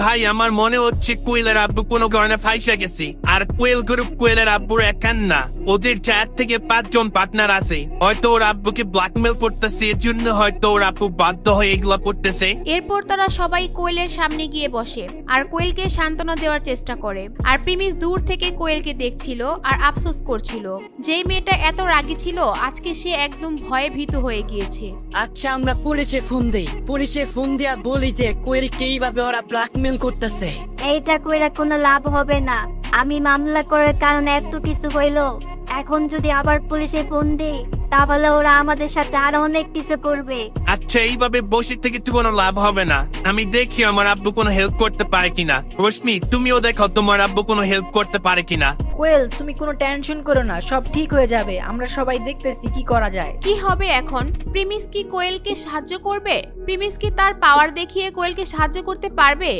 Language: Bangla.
ভাই আমার মনে হচ্ছে কোয়েলের আব্বু কোনো কারণে ফাইসা গেছে। আর কোয়েল গ্রুপ কোয়েলের আব্বুর একান না, ওদের 4 থেকে 5 জন পার্টনার আছে। হয়তো ওর আব্বুকে ব্ল্যাকমেল করতেছে, এর জন্য হয়তো ওর আব্বু বাধ্য হয়ে এগুলা করতেছে। এরপর তারা সবাই কোয়েলের সামনে গিয়ে বসে আর কোয়েলকে সান্ত্বনা দেওয়ার চেষ্টা করে। আর প্রিমিস দূর থেকে কোয়েলকে দেখছিল আর আফসোস করছিল। যেই মেয়েটা এত রাগী ছিল আজকে সে একদম ভয়ে ভীত হয়ে গিয়েছে। আচ্ছা আমরা পুলিশে ফোন দেই, পুলিশে ফোন দিয়া বলি যে কোয়েলকে এইভাবে ওরা ব্ল্যাকমেল করতেছে। এইটা কইরা কোনো লাভ হবে না। আমি মামলা করার কারণে এত কিছু হইলো, এখন যদি আবার পুলিশে ফোন দিই তাহলে ওরা আমাদের সাথে আরো অনেক কিছু করবে। আচ্ছা এইভাবে বসে থেকে তো কোনো লাভ হবে না। আমি দেখি আমার আব্বু কোনো হেল্প করতে পারে কিনা। রশ্মি তুমিও দেখো তোমার আব্বু কোনো হেল্প করতে পারে কিনা। কোয়েল তুমি কোনো টেনশন করো না, সব ঠিক হয়ে যাবে। আমরা সবাই দেখতেছি কি করা যায়। কি হবে এখন? প্রিমিস কি কোয়েলকে সাহায্য করবে? প্রিমিস কি তার পাওয়ার দেখিয়ে কোয়েলকে সাহায্য করতে পারবে?